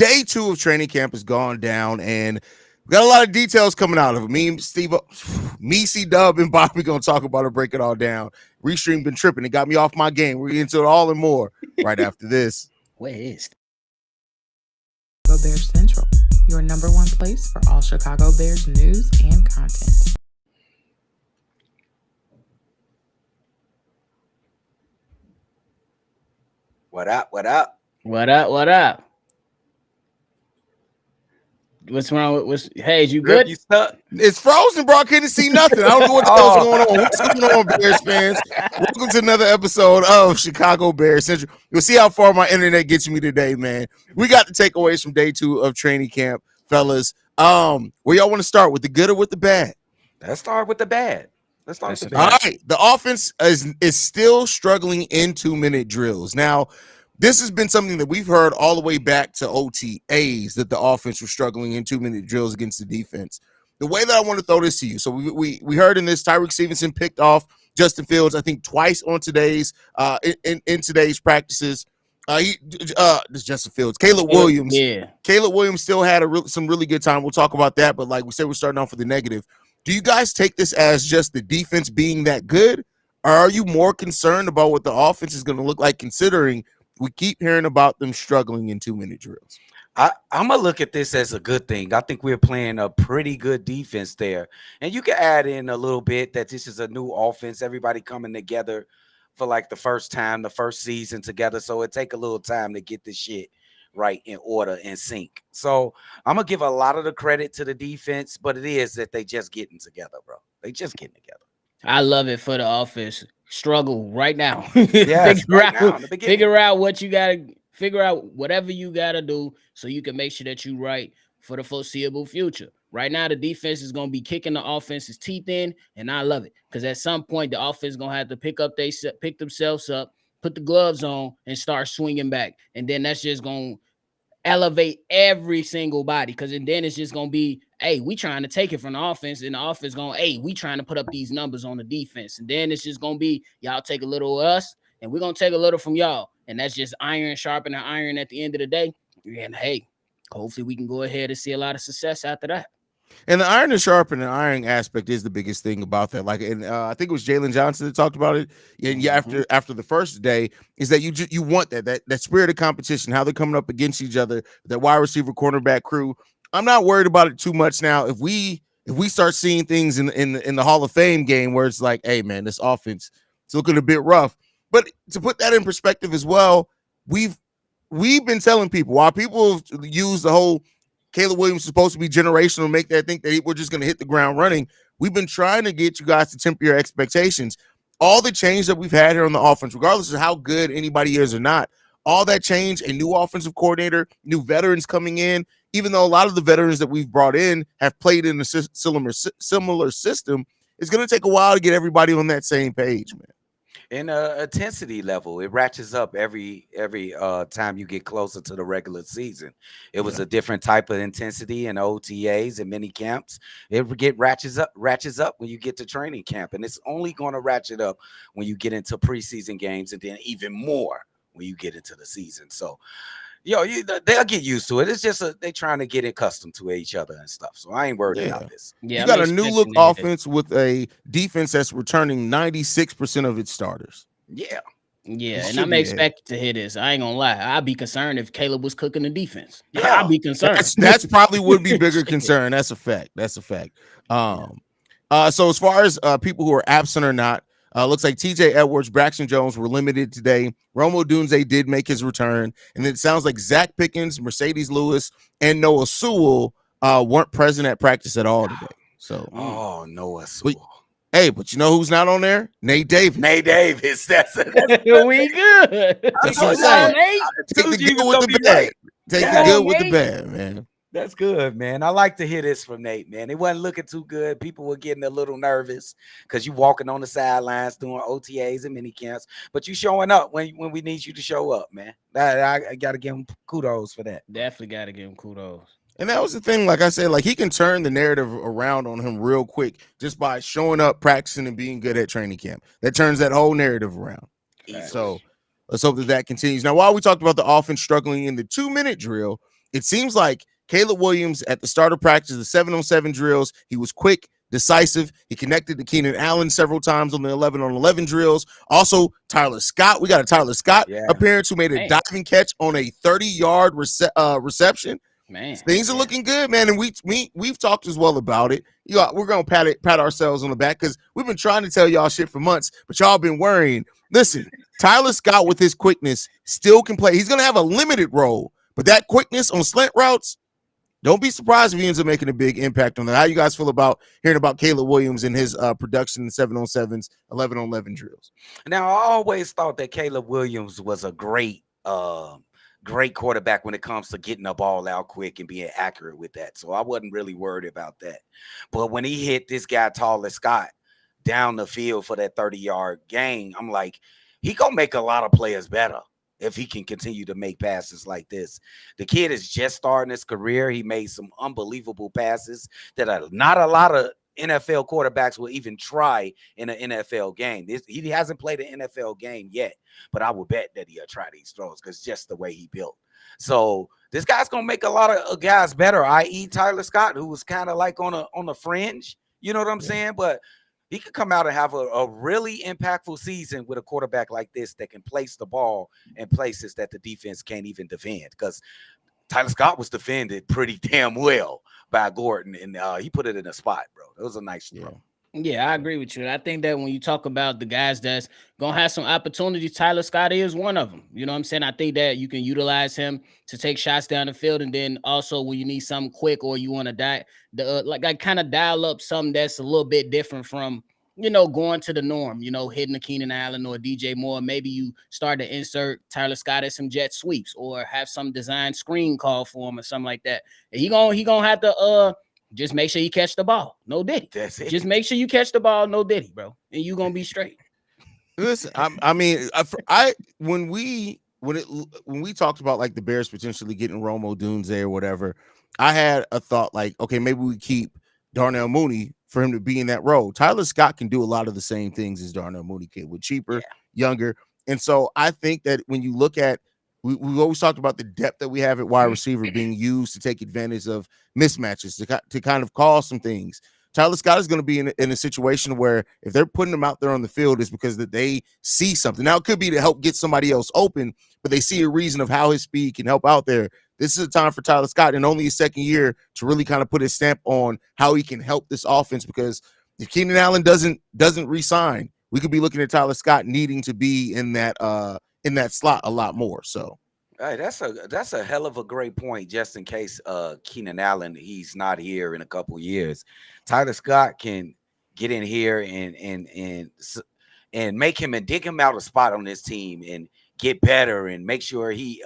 day 2 of training camp has gone down, and we got a lot of details coming out of it. Me, C Dub, and Bobby gonna talk about it, break it all down. Restream been tripping. It got me off my game. We're into it all and more right after this. Where is Chicago Bears Central, your number one place for all Chicago Bears news and content. What up? What up? What up? What up? What's wrong with Haize? You good? You stuck? It's frozen, bro. I couldn't see nothing. I don't know what the hell's going on. What's going on, Bears fans? Welcome to another episode of Chicago Bears Central. You'll see how far my internet gets me today, man. We got the takeaways from day 2 of training camp, fellas. Where y'all want to start, with the good or with the bad? Let's start with the bad. Let's start with the bad. All right. The offense is still struggling in 2-minute drills. Now, this has been something that we've heard all the way back to OTAs, that the offense was struggling in 2-minute drills against the defense. The way that I want to throw this to you, so we heard in this, Tyreek Stevenson picked off Justin Fields, I think, twice on today's in today's practices. This Justin Fields, Caleb Williams. Yeah, Caleb Williams still had some really good time. We'll talk about that, but like we said, we're starting off with the negative. Do you guys take this as just the defense being that good, or are you more concerned about what the offense is going to look like, considering we keep hearing about them struggling in 2-minute drills? I'm going to look at this as a good thing. I think we're playing a pretty good defense there. And you can add in a little bit that this is a new offense, everybody coming together for like the first time, the first season together. So it take a little time to get this shit right in order and sync. So I'm going to give a lot of the credit to the defense, but it is that they just getting together, bro. They just getting together. I love it for the offense. Struggle right now. Yes, figure out what you gotta figure out, whatever you gotta do, so you can make sure that you right for the foreseeable future. Right now, the defense is gonna be kicking the offense's teeth in, and I love it, because at some point the offense is gonna have to pick themselves up, put the gloves on, and start swinging back, and then that's just gonna elevate every single body, because then it's just gonna be, hey, we trying to take it from the offense, and the offense going, hey, we trying to put up these numbers on the defense, and then it's just gonna be, y'all take a little of us, and we're gonna take a little from y'all, and that's just iron sharpening iron at the end of the day. And hey, hopefully we can go ahead and see a lot of success after that. And the iron and sharpening iron aspect is the biggest thing about that. Like, and I think it was Jalen Johnson that talked about it. And yeah, after the first day, is that you want that spirit of competition, how they're coming up against each other, that wide receiver cornerback crew. I'm not worried about it too much now. If we start seeing things in the Hall of Fame game where it's like, hey man, this offense is looking a bit rough. But to put that in perspective as well, we've been telling people, while people use the whole Caleb Williams is supposed to be generational, make that think that we're just going to hit the ground running. We've been trying to get you guys to temper your expectations. All the change that we've had here on the offense, regardless of how good anybody is or not, all that change, a new offensive coordinator, new veterans coming in, even though a lot of the veterans that we've brought in have played in a similar system, it's going to take a while to get everybody on that same page, man. And intensity level, it ratchets up every time you get closer to the regular season. It was a different type of intensity in OTAs and mini camps. It ratchets up when you get to training camp, and it's only going to ratchet up when you get into preseason games, and then even more when you get into the season. So, they'll get used to it. It's just they trying to get accustomed to each other and stuff. So I ain't worried about this. Yeah, you got a new look offense with a defense that's returning 96% of its starters. Yeah, and I'm expected to hit this. I ain't gonna lie. I'd be concerned if Caleb was cooking the defense. Yeah, I'd be concerned. That's probably would be bigger concern. That's a fact. So as far as people who are absent or not, looks like TJ Edwards, Braxton Jones were limited today. Romo Dunze did make his return. And it sounds like Zach Pickens, Mercedes Lewis, and Noah Sewell weren't present at practice at all today. So, Noah Sewell. But you know who's not on there? Nate Davis. That's we good. That's what I'm saying. Take the good with the bad. Take the good with the bad, man. That's good, man. I like to hear this from Nate, man. It wasn't looking too good. People were getting a little nervous because you walking on the sidelines doing OTAs and mini camps, but you showing up when we need you to show up, man. I got to give him kudos for that. Definitely got to give him kudos. And that was the thing, like I said, like he can turn the narrative around on him real quick just by showing up, practicing, and being good at training camp. That turns that whole narrative around. So let's hope that continues. Now, while we talked about the offense struggling in the 2-minute drill, it seems like Caleb Williams at the start of practice, the 7-on-7 drills, he was quick, decisive. He connected to Keenan Allen several times on the 11-on-11 drills. Also, Tyler Scott. We got a Tyler Scott Yeah. appearance who made a Man. diving catch on a 30-yard reception. Man, Things are looking good, man, and we've talked as well about it. We're gonna pat ourselves on the back because we've been trying to tell y'all shit for months, but y'all been worrying. Listen, Tyler Scott with his quickness still can play. He's gonna have a limited role, but that quickness on slant routes, don't be surprised if he ends up making a big impact on that. How you guys feel about hearing about Caleb Williams and his production in 7-on-7s, 11-on-11 drills? Now, I always thought that Caleb Williams was a great quarterback when it comes to getting the ball out quick and being accurate with that. So I wasn't really worried about that. But when he hit this guy, Tyler Scott, down the field for that 30-yard gain, I'm like, he gonna make a lot of players better if he can continue to make passes like this. The kid is just starting his career. He made some unbelievable passes that not a lot of NFL quarterbacks will even try in an NFL game. He hasn't played an NFL game yet, but I would bet that he'll try these throws because just the way he built. So this guy's gonna make a lot of guys better, i.e. Tyler Scott, who was kind of like on the fringe. You know what I'm saying? But he could come out and have a really impactful season with a quarterback like this that can place the ball in places that the defense can't even defend. Because Tyler Scott was defended pretty damn well by Gordon, and he put it in a spot, bro. It was a nice throw. Yeah, I agree with you. I think that when you talk about the guys that's gonna have some opportunities, Tyler Scott is one of them. You know what I'm saying? I think that you can utilize him to take shots down the field, and then also when you need something quick or you want to like kind of dial up something that's a little bit different from going to the norm. Hitting a Keenan Allen or DJ Moore. Maybe you start to insert Tyler Scott at some jet sweeps or have some design screen call for him or something like that. And he gonna have to just make sure you catch the ball. No diddy. That's it. Just make sure you catch the ball. No diddy, bro. And you going to be straight. Listen, when we talked about like the Bears potentially getting Romo Dunze or whatever, I had a thought like, okay, maybe we keep Darnell Mooney for him to be in that role. Tyler Scott can do a lot of the same things as Darnell Mooney can, with cheaper, younger. And so I think that when you look at, we've always talked about the depth that we have at wide receiver being used to take advantage of mismatches, to kind of cause some things. Tyler Scott is going to be in a situation where if they're putting him out there on the field, it's because that they see something. Now, it could be to help get somebody else open, but they see a reason of how his speed can help out there. This is a time for Tyler Scott in only his second year to really kind of put his stamp on how he can help this offense, because if Keenan Allen doesn't re-sign, we could be looking at Tyler Scott needing to be in that slot a lot more. So Hey, that's a hell of a great point. Just in case Keenan Allen, he's not here in a couple years, Tyler Scott can get in here and make him and dig him out a spot on this team and get better and make sure he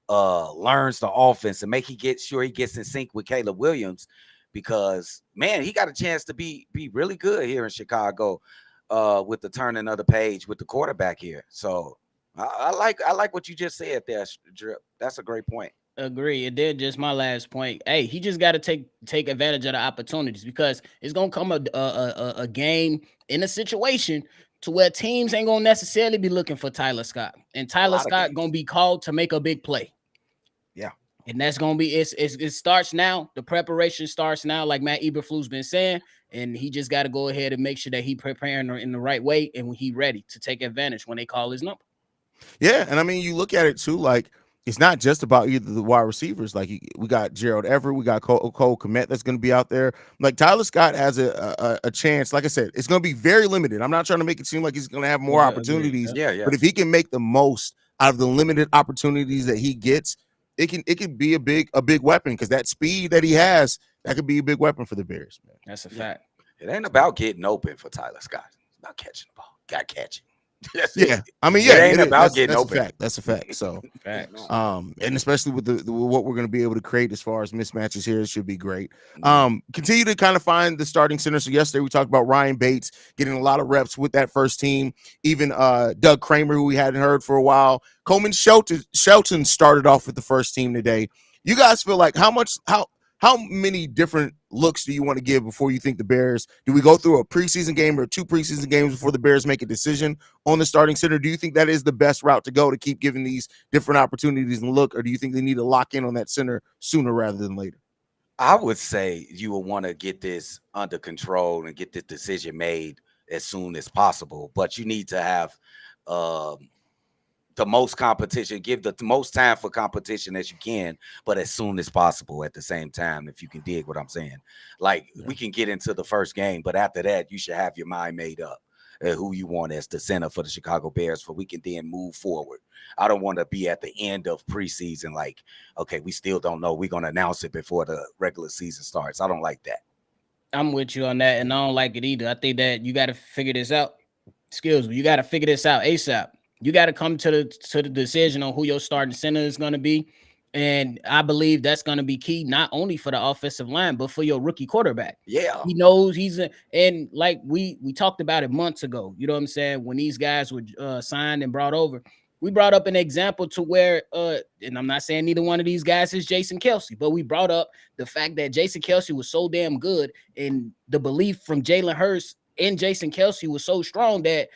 learns the offense and sure he gets in sync with Caleb Williams, because man, he got a chance to be really good here in Chicago with the turning of the page with the quarterback here. So I like what you just said there, Drip. That's a great point. Agree. And then just my last point. Hey, he just got to take advantage of the opportunities, because it's gonna come a game in a situation to where teams ain't gonna necessarily be looking for Tyler Scott, and Tyler Scott gonna be called to make a big play. Yeah, and that's gonna be it starts now. The preparation starts now, like Matt Eberflus been saying, and he just got to go ahead and make sure that he preparing in the right way and when he ready to take advantage when they call his number. Yeah, and I mean, you look at it too, like it's not just about either the wide receivers. Like we got Gerald Everett, we got Cole Kmet that's going to be out there. Like Tyler Scott has a chance. Like I said, it's going to be very limited. I'm not trying to make it seem like he's going to have more opportunities. Yeah. But if he can make the most out of the limited opportunities that he gets, it can be a big weapon, because that speed that he has, that could be a big weapon for the Bears, man. That's a fact. It ain't about getting open for Tyler Scott. It's about catching the ball. Got to catch it. Yeah, I mean, yeah, it ain't about getting open. That's a fact. So, and especially with the what we're going to be able to create as far as mismatches here, it should be great. Continue to kind of find the starting center. So yesterday we talked about Ryan Bates getting a lot of reps with that first team. Even Doug Kramer, who we hadn't heard for a while. Coleman Shelton started off with the first team today. You guys feel like how many different looks do you want to give before you think the Bears? Do we go through a preseason game or 2 preseason games before the Bears make a decision on the starting center? Do you think that is the best route to go to keep giving these different opportunities and look, or do you think they need to lock in on that center sooner rather than later? I would say you will want to get this under control and get this decision made as soon as possible. But you need to have the most competition, give the most time for competition as you can, but as soon as possible at the same time, if you can dig what I'm saying. Like, we can get into the first game, but after that, you should have your mind made up who you want as the center for the Chicago Bears, for we can then move forward. I don't want to be at the end of preseason like, okay, we still don't know. We're going to announce it before the regular season starts. I don't like that. I'm with you on that, and I don't like it either. I think that you got to figure this out. Excuse me, you got to figure this out ASAP. You got to come to the decision on who your starting center is going to be, and I believe that's going to be key not only for the offensive line but for your rookie quarterback. Yeah, he knows and like we talked about it months ago. You know what I'm saying? When these guys were signed and brought over, we brought up an example to where, and I'm not saying neither one of these guys is Jason Kelce, but we brought up the fact that Jason Kelce was so damn good, and the belief from Jalen Hurts in Jason Kelce was so strong that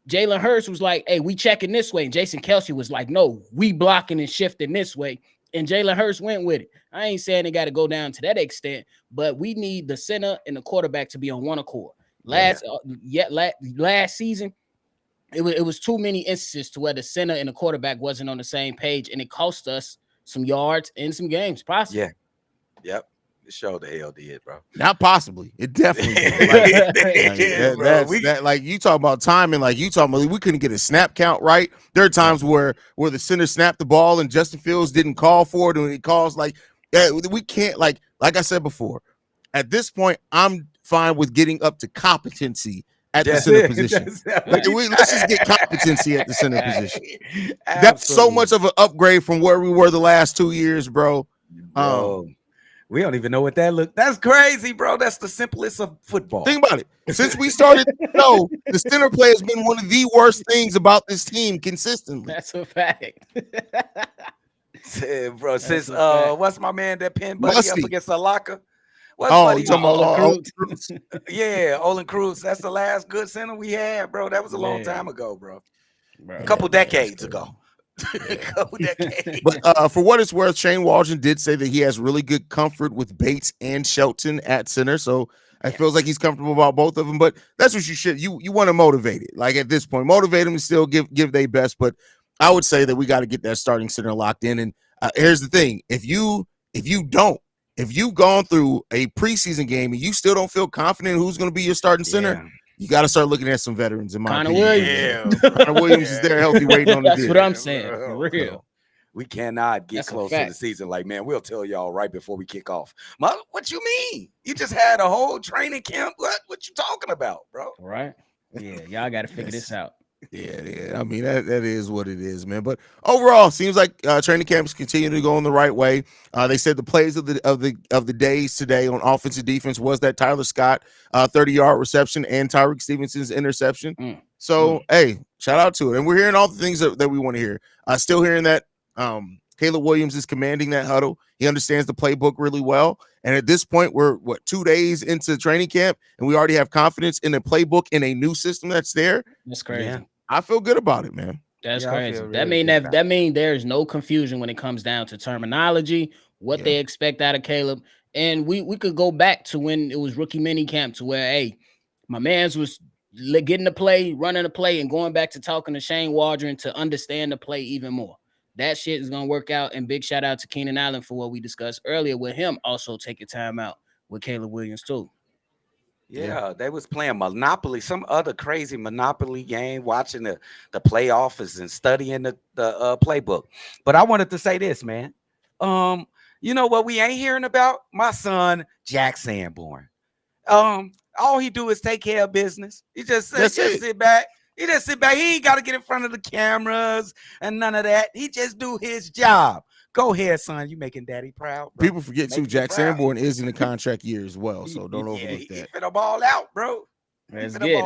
Jalen Hurts was like, hey, we checking this way. And Jason Kelce was like, no, we blocking and shifting this way. And Jalen Hurts went with it. I ain't saying it got to go down to that extent, but we need the center and the quarterback to be on one accord. Last season, it was too many instances to where the center and the quarterback wasn't on the same page, and it cost us some yards in some games, possibly. Yeah. Yep. It sure the hell did, bro. Not possibly. It definitely did. Like you talk about timing, like you talking about we couldn't get a snap count right. There are times where the center snapped the ball and Justin Fields didn't call for it, and he calls like we can't like I said before. At this point, I'm fine with getting up to competency at the center position. Let's just get competency at the center position. That's so much of an upgrade from where we were the last 2 years, bro. We don't even know what that look. That's crazy, bro. That's the simplest of football. Think about it. Since we started the show, the center play has been one of the worst things about this team consistently. That's a fact. Bro, since what's my man that pinned buddy up against the locker? You talking about Olin Cruz? Yeah, Olin Cruz. That's the last good center we had, bro. That was a long time ago, bro. A couple decades ago. But for what it's worth, Shane Waldron did say that he has really good comfort with Bates and Shelton at center, so it feels like he's comfortable about both of them. But that's what you should. You want to motivate it. Like at this point, motivate them to still give their best. But I would say that we got to get that starting center locked in. And here's the thing: if you've gone through a preseason game and you still don't feel confident who's going to be your starting center, you got to start looking at some veterans. In my opinion, Connor Williams is there, healthy, waiting on the That's what I'm saying. For real. We cannot get close to the season. Like, man, we'll tell y'all right before we kick off. What you mean? You just had a whole training camp. What you talking about, bro? Right. Yeah, y'all got to figure this out. Yeah. I mean, that is what it is, man. But overall, seems like training camps continue to go in the right way. They said the plays of the days today on offensive defense was that Tyler Scott 30-yard reception and Tyreek Stevenson's interception. So, hey, shout out to it. And we're hearing all the things that we want to hear. Still hearing that Caleb Williams is commanding that huddle. He understands the playbook really well. And at this point, we're 2 days into training camp, and we already have confidence in the playbook in a new system that's there. That's crazy. Yeah. I feel good about it, man. That's crazy. Really that mean there's no confusion when it comes down to terminology, what they expect out of Caleb. And we could go back to when it was rookie mini camp to where, hey, my man's was getting the play, running the play, and going back to talking to Shane Waldron to understand the play even more. That shit is going to work out. And big shout out to Keenan Allen for what we discussed earlier with him also taking time out with Caleb Williams too. Yeah, they was playing Monopoly, some other crazy Monopoly game, watching the playoffs and studying the playbook. But I wanted to say this, man. You know what we ain't hearing about? My son, Jack Sanborn. All he do is take care of business. He just sit back. He just sit back. He ain't got to get in front of the cameras and none of that. He just do his job. Go ahead, son. You making daddy proud, bro. People forget too. Jack Sanborn is in the contract year as well, so don't overlook that. He fit them all out, bro. Let's get it.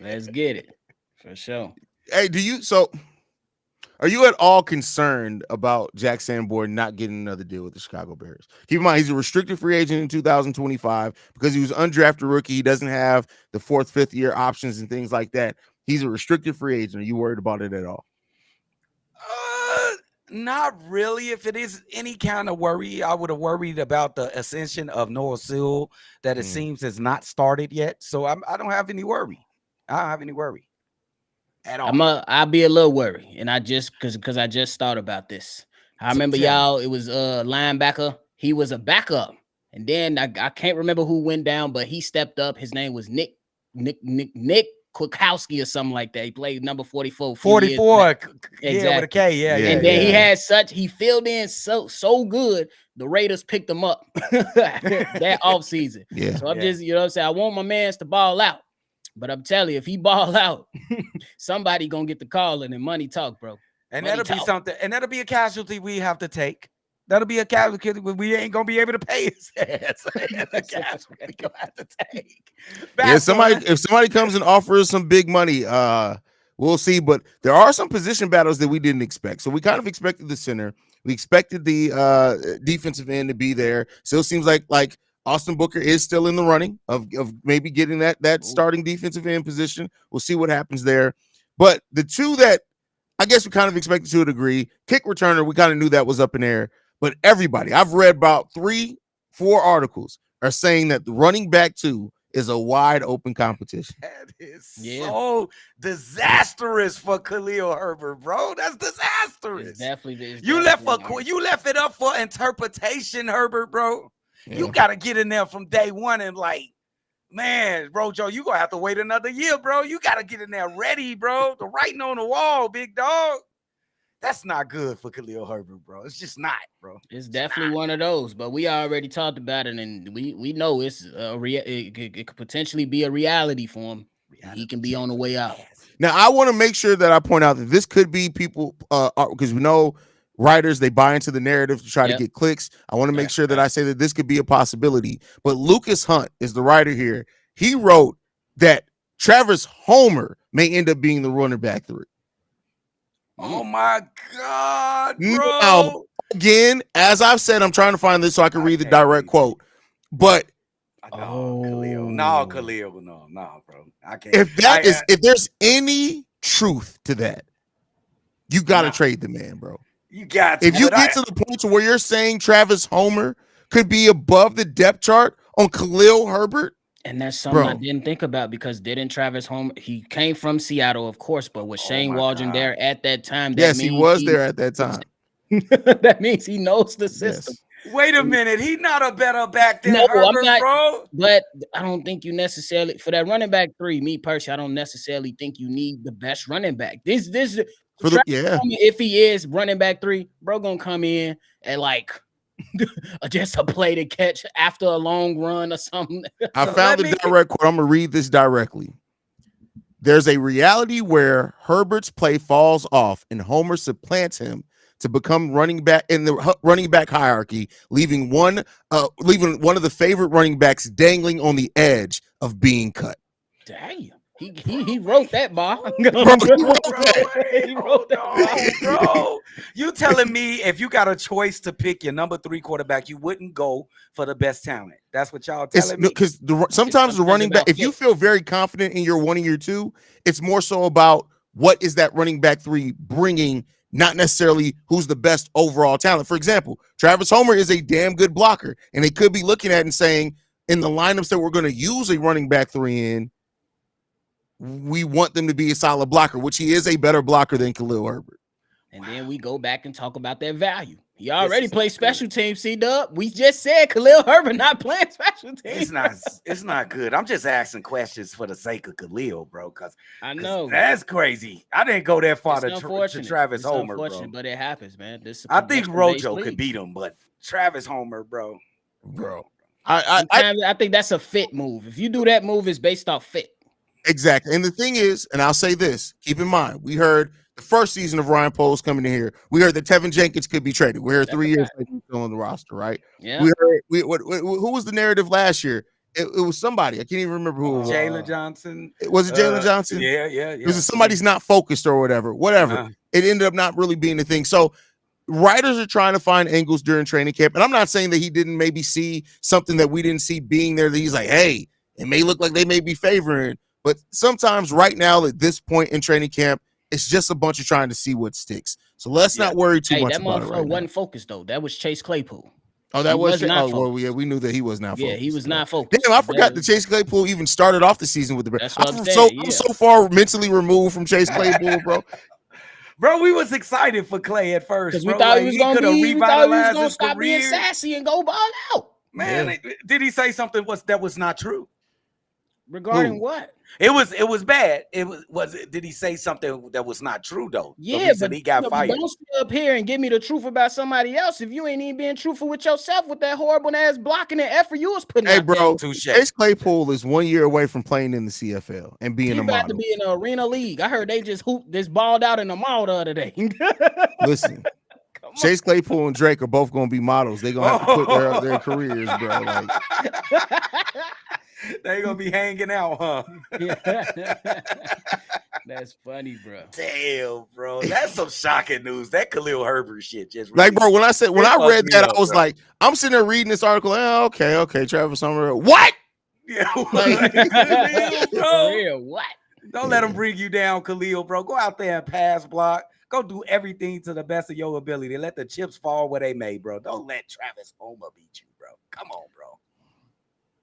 Let's get it for sure. Hey, Are you at all concerned about Jack Sanborn not getting another deal with the Chicago Bears? Keep in mind, he's a restricted free agent in 2025 because he was undrafted rookie. He doesn't have the fourth, fifth year options and things like that. He's a restricted free agent. Are you worried about it at all? Not really. If it is any kind of worry, I would have worried about the ascension of Noah Sewell that it seems has not started yet. So I don't have any worry. I don't have any worry at all. I'll be a little worried, and I just because I just thought about this. I remember y'all. It was linebacker. He was a backup, and then I can't remember who went down, but he stepped up. His name was Nick Kwiatkowski or something like that. He played number 44. 44, exactly. Yeah, with a K, yeah. And then he filled in so good. The Raiders picked him up that offseason. Yeah. So I'm just, you know what I'm saying? I want my mans to ball out. But I'm telling you, if he ball out, somebody gonna get the call and then money talk, bro. And money that'll talk. be something, and that'll be a casualty we have to take. That'll be a casualty we ain't gonna be able to pay his ass. A casualty we gonna have to take. If somebody comes and offers some big money, we'll see. But there are some position battles that we didn't expect. So we kind of expected the center. We expected the defensive end to be there. Still seems like Austin Booker is still in the running of maybe getting that starting defensive end position. We'll see what happens there. But the two that I guess we kind of expected to a degree, kick returner, we kind of knew that was up in there. But everybody, I've read about 3-4 articles are saying that the running back 2 is a wide open competition. That is so disastrous for Khalil Herbert, bro. That's disastrous. It's definitely you left it up for interpretation, Herbert, bro. Yeah. You gotta get in there from day one and man, Rojo, you gonna have to wait another year, bro. You gotta get in there ready, bro. The writing on the wall, big dog. That's not good for Khalil Herbert, bro. It's just not, bro. It's definitely one of those, but we already talked about it, and we know it's it could potentially be a reality for him. He can be on the way out. Now, I want to make sure that I point out that this could be people because we know writers, they buy into the narrative to try to get clicks. I want to make sure that I say that this could be a possibility. But Lucas Hunt is the writer here. He wrote that Travis Homer may end up being the running back 3. Oh my God, bro. Now, again, as I've said, I'm trying to find this so I can read the direct quote. But Khalil, no, bro. I can't. If there's any truth to that, you gotta trade the man, bro. You got to. If you get to the point to where you're saying Travis Homer could be above the depth chart on Khalil Herbert. And that's something I didn't think about because didn't Travis Homer, he came from Seattle, of course, but was Shane Waldron there at that time? Yes, he was there at that time. That means he knows the system. Yes. Wait a minute. He's not a better back than Herbert, I'm not, bro. But I don't think you necessarily, for that running back 3, me personally, I don't necessarily think you need the best running back. If he is running back 3, bro, gonna come in and just a play to catch after a long run or something. I found the direct quote. I'm gonna read this directly. There's a reality where Herbert's play falls off and Homer supplants him to become running back in the running back hierarchy, leaving one of the favorite running backs dangling on the edge of being cut. Damn. He wrote that, bar. Bro. You telling me if you got a choice to pick your number 3 quarterback, you wouldn't go for the best talent? That's what y'all telling me. Because sometimes the running back, if you feel very confident in your 1 and your 2, it's more so about what is that running back 3 bringing, not necessarily who's the best overall talent. For example, Travis Homer is a damn good blocker, and they could be looking at it and saying, in the lineups that we're going to use a running back 3 in, we want them to be a solid blocker, which he is a better blocker than Khalil Herbert. And then we go back and talk about their value. He already played special teams, C-Dub. We just said Khalil Herbert not playing special teams. It's not good. I'm just asking questions for the sake of Khalil, bro, because I know. That's crazy. I didn't go that far to Travis Homer, bro. But it happens, man. I think Rojo could beat him, but Travis Homer, bro. I think that's a fit move. If you do that move, it's based off fit. Exactly. And the thing is, and I'll say this, keep in mind, we heard the first season of Ryan Poles coming in here. We heard that Tevin Jenkins could be traded. We heard 3 years later he's still on the roster, right? Yeah. We heard who was the narrative last year? It was somebody. I can't even remember who it was. Jalen Johnson. Was it Jalen Johnson? Yeah. It was somebody's not focused or whatever. It ended up not really being a thing. So writers are trying to find angles during training camp. And I'm not saying that he didn't maybe see something that we didn't see being there, that he's like, hey, it may look like they may be favoring. But sometimes right now at this point in training camp, it's just a bunch of trying to see what sticks. So let's not worry too much about it. That motherfucker wasn't focused though. That was Chase Claypool. Oh, that was not. Oh, well, yeah, we knew that he was not focused. Yeah, he was not focused. Damn, I forgot that Chase Claypool even started off the season with the Bears. That's what I'm saying. I'm so far mentally removed from Chase Claypool, bro. Bro, we was excited for Clay at first. Because we thought he was going to stop being sassy and go ball out. Man, did he say something that was not true? Regarding what? It was bad. Did he say something that was not true though? Yeah, but he got fired. Don't stay up here and give me the truth about somebody else if you ain't even being truthful with yourself with that horrible ass blocking and effort you was putting. Hey, bro, Chase Claypool is 1 year away from playing in the CFL and being a model. About to be in the arena league. I heard they just hooped this balled out in the mall the other day. Listen. Chase Claypool and Drake are both going to be models. They're going to have to put their careers, bro. Like, they gonna be hanging out, huh? That's funny, bro. Damn, bro. That's some shocking news. That Khalil Herbert shit just really, like, bro, when I read that, I was like, I'm sitting there reading this article. Oh, okay, Travis Summer. What? Yeah, like, Khalil, bro. Real, what? Don't let him bring you down, Khalil, bro. Go out there and pass block. Go do everything to the best of your ability. Let the chips fall where they may, bro. Don't let Travis Homer beat you, bro. Come on, bro.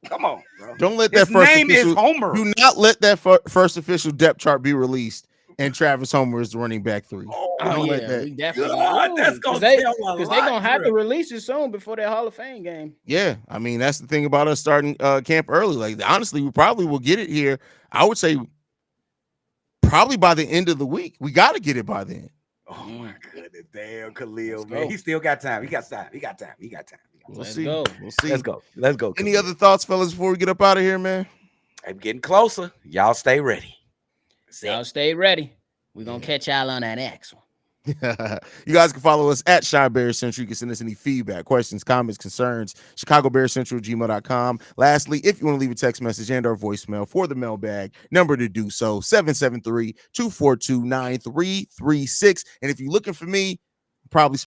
Come on, bro. Don't let that first official, Homer. Do not let that first official depth chart be released and Travis Homer is the running back 3. Don't let that. We definitely that's gonna because they're gonna have to release it soon before their Hall of Fame game. Yeah, I mean that's the thing about us starting camp early. Like honestly, we probably will get it here. I would say probably by the end of the week. We got to get it by then. Oh my goodness, damn Khalil, man. He still got time. He got time. We'll see. Go. We'll see. Let's go. Any other thoughts, fellas, before we get up out of here, man? I'm getting closer. Y'all stay ready. Y'all stay ready. We're going to catch y'all on that next one. You guys can follow us at Shy Bears Central. You can send us any feedback, questions, comments, concerns, ChicagoBearsCentral@gmail.com. Lastly, if you want to leave a text message and or voicemail for the mailbag, number to do so, 773-242-9336. And if you're looking for me, probably